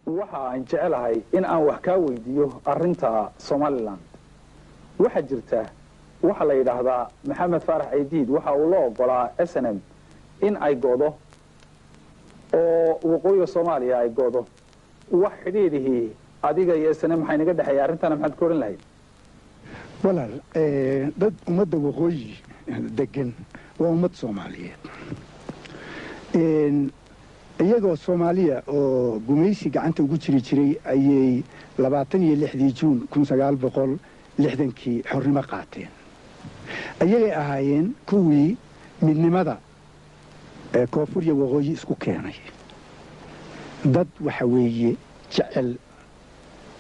waxa aan jecelahay in aan wax ka weydiiyo arinta Somaliland waxa jirta waxa la yiraahdaa Maxamed Faarax Aydiid waxa uu la ogolaa SNM in ay goodo oo waqooyiga Soomaaliya ay goodo wax xidhiidhii adiga iyo SNM maxay naga dhaxay arintana maxaad ku oran lahayd walaal dad ummadda waqooyi degan waa ummad Soomaaliyeed iyagoo Soomaaliya oo gumaysi gacanta ugu jiray ayay 26 Juun 1960kii xornimo qaateen ayay ahaayeen kuwii midnimada koonfur iyo waqooyi isku keenay dad waxa weeye jecel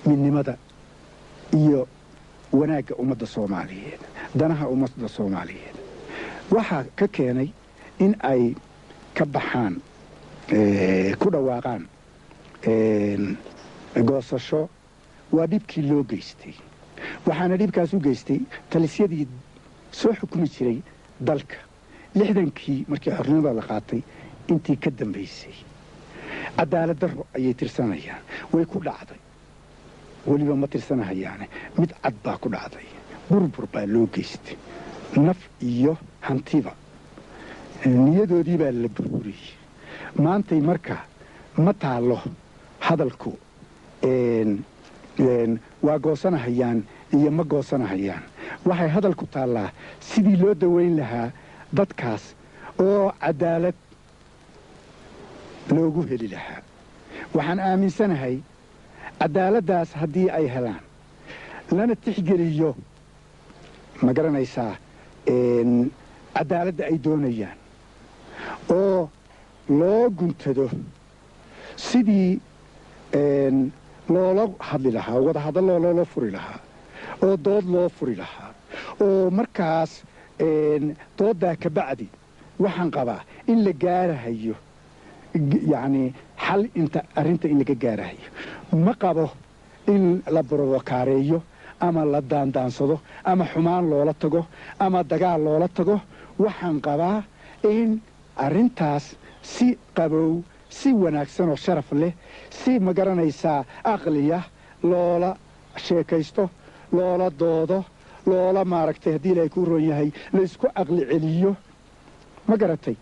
midnimada iyo wanaagga ummadda Soomaaliyeed danaha ummadda Soomaaliyeed waxa ka keenay in ay ka baxaan ku dhawaaqaan goosasho waa dhibkii loo geystay waxaana dhibkaas u geystay talisyadii soo xukumi jiray dalka 60kii markii xornimada la qaatay intii ka dambeysay cadaalad darro ayay tirsanayaan way ku dhacday waliba ma tirsanahayaane mid cad baa ku dhacday burbur baa loo geystay naf iyo hantiba niyadoodii baa la burburiyey maantay marka ma taalo hadalku waa goosanahayaan iyo ma goosanahayaan waxay hadalku taallaa sidii loo daweyn lahaa dadkaas oo cadaalad loogu heli lahaa waxaan aaminsanahay cadaaladdaas haddii ay helaan lana tixgeliyo ma garanaysaa cadaaladda ay doonayaan oo loo guntado sidii loola hadli lahaa wadahadallo loola furi lahaa oo dood loo furi lahaa oo markaas dooddaa ka bacdi waxaan qabaa in la gaarahayo yacni xal inta arrinta in laga gaarahayo ma qabo in la brobokaareeyo ama la daandaansado ama xumaan loola tago ama dagaal loola tago waxaan qabaa in arrintaas si qabow si wanaagsan oo sharaf leh si ma garanaysaa aqliya loola sheekaysto loola doodo loola maaragtay haddii ilaahay ku roon yahay la isku aqli celiyo ma garatay